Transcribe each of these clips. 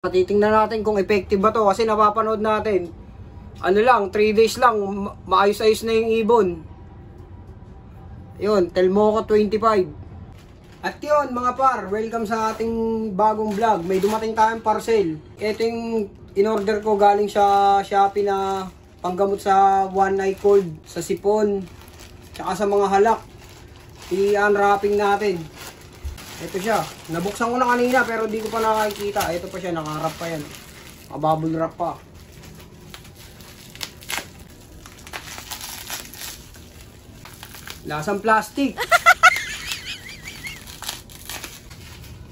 Titingnan natin kung effective ba to kasi napapanood natin. Ano lang, 3 days lang, maayos-ayos na yung ibon. Yun, Telmoco 25. At yun mga par, welcome sa ating bagong vlog. May dumating tayong parcel. Ito yung in-order ko galing sa Shopee na panggamot sa one eye cold, sa sipon, tsaka sa mga halak. I-unwrapping natin. Ito siya. Nabuksan ko na kanina pero di ko pa nakikita. Ito pa siya, nakaharap pa yan. Bubble wrap pa. Lasang plastic.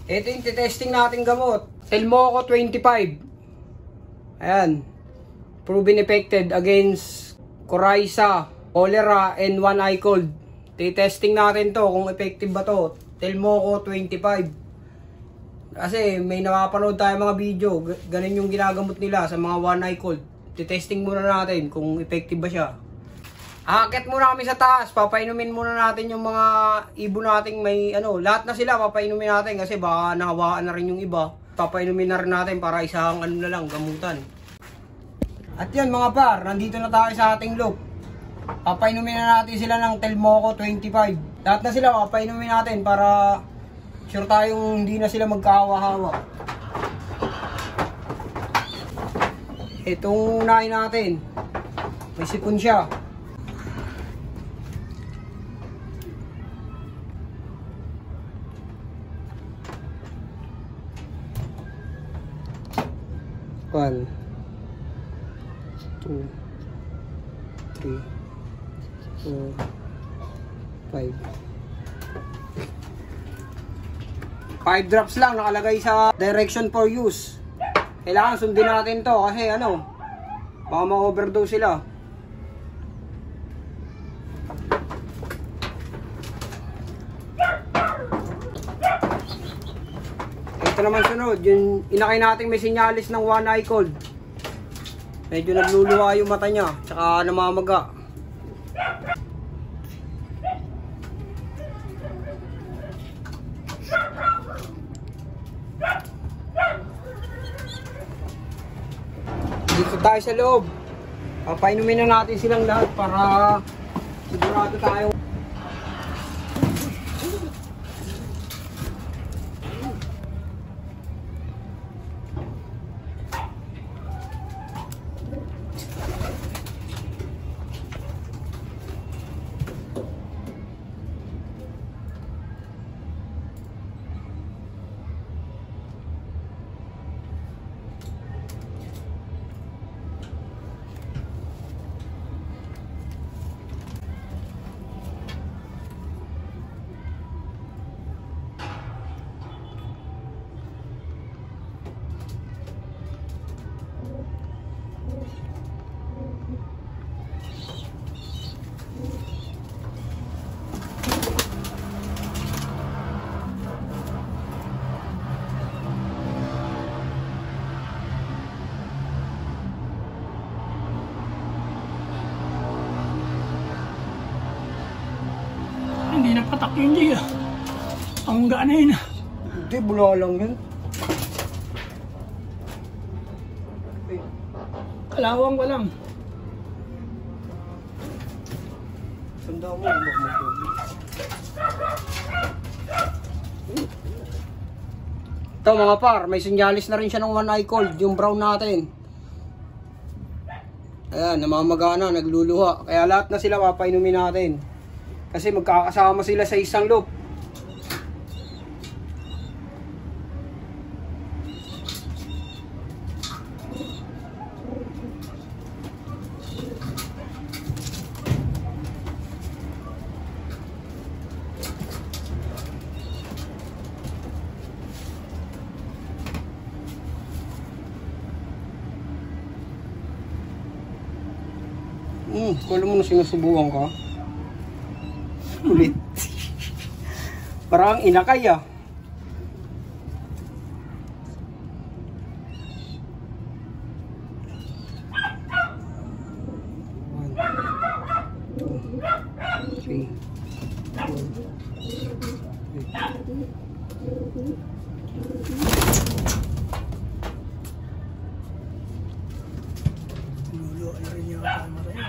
Ito yung testing natin gamot. Telmoco 25. Ayan. Proven effective against coryza, cholera, and one eye cold. Testing natin to kung effective ba to. Telmoco 25. Kasi may napapanood tayo mga video, ganun yung ginagamot nila sa mga one eye cold. Testing muna natin kung effective ba siya. Aakit muna kami sa taas, papainumin muna natin yung mga ibon nating may lahat na sila papainumin natin kasi baka nahawakan na rin yung iba. Papainumin na rin natin para isang na lang, gamutan. At yan mga par, nandito na tayo sa ating loop. Papainumin na natin sila ng Telmoco 25. Lahat na sila papainumin natin para sure tayong hindi na sila magkahawa-hawa. Itong unahin natin, may sipon siya. One, 2, 3, 4, 5. 5 drops lang nakalagay sa direction for use. Kailangan sundin natin to kasi baka ma-overdose sila. Ito naman sunod, yung inakay natin may sinyalis ng one eye cold. Medyo nagluluha yung mata niya, tsaka namamaga. Dito tayo sa loob. Papainumin na natin silang lahat para sigurado tayo. Hindi na patak yun, G. Ang gaan na yun. Hindi, bula lang yun. Kalawang ko lang. Tanda mo, ito mga par, may sinyalis na rin siya ng one eye cold, yung brown natin. Ayan, namamagana, nagluluha. Kaya lahat na sila papainumin natin. Kasi magkakasama sila sa isang loop. Kala mo na sinusubukan ka. Ulit. Parang inakay ah. One, two, three, four, five. yata masaya.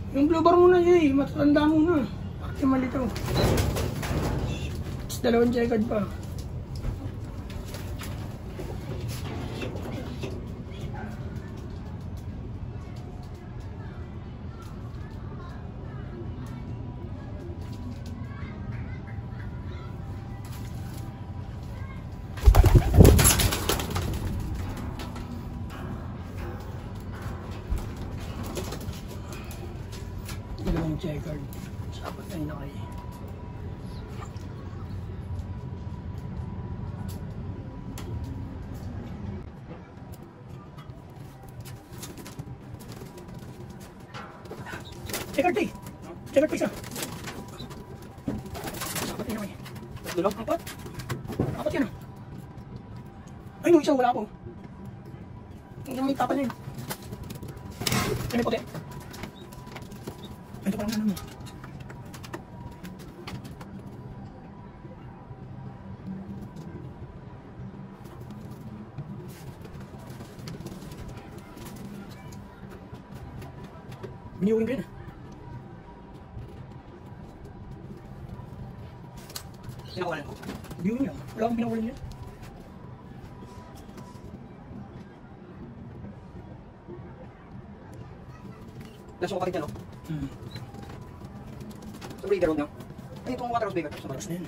Yung blue bar muna siya eh, matatanda muna. Bakit yung malito? Tapos dalawang checkered pa. Dalawang checkered. Sapat na yun kayo. Checkered eh. Checkered pa isa. Sapat na yun kayo. Dalaw? Apat? Apat yan ah. Ay no, isa wala ako. Yung may tapan yun. Ay may puti. Ito parang ano mo. Biniwin ko yun ah. Pinakawalan ko. Biniwin niya. Wala akong pinakawalan niya. Nasuko ka rin dyan, no? Sa breaker road niya. Ay, itong water house breaker. Sa Tapos na yun.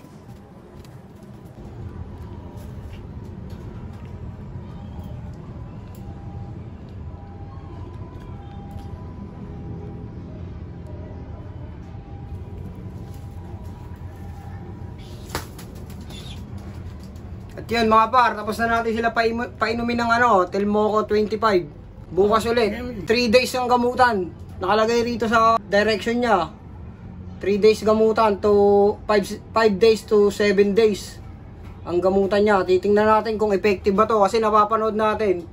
At yun mga par, tapos na natin sila painumin ng ano, Telmoco 25. Bukas ulit. 3 days ang gamutan. Nakalagay rito sa direction niya. 3 days gamutan to 5 days to 7 days. Ang gamutan niya. Titingnan natin kung effective ba to. Kasi napapanood natin.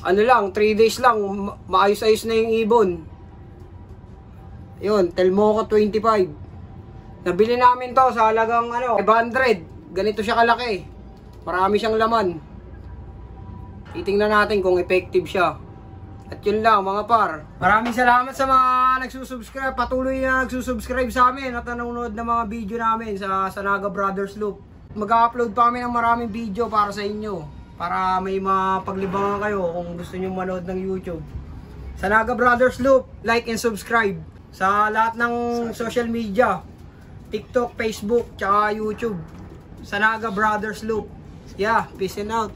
Ano lang, 3 days lang. Maayos-ayos na yung ibon. Yun, Telmoco 25. Nabili namin to sa halagang ano, 500. Ganito siya kalaki. Marami siyang laman. Titingnan natin kung effective siya. At yun lang mga par. Maraming salamat sa mga nagsusubscribe. Patuloy na nagsusubscribe sa amin at nanonood ng mga video namin sa Sanaga Brothers Loop. Mag-upload pa kami ng maraming video para sa inyo. Para may mapaglibangan kayo kung gusto nyo manood ng YouTube. Sanaga Brothers Loop. Like and subscribe. Sa lahat ng social media. TikTok, Facebook, tsaka YouTube. Sanaga Brothers Loop. Yeah, peace and out.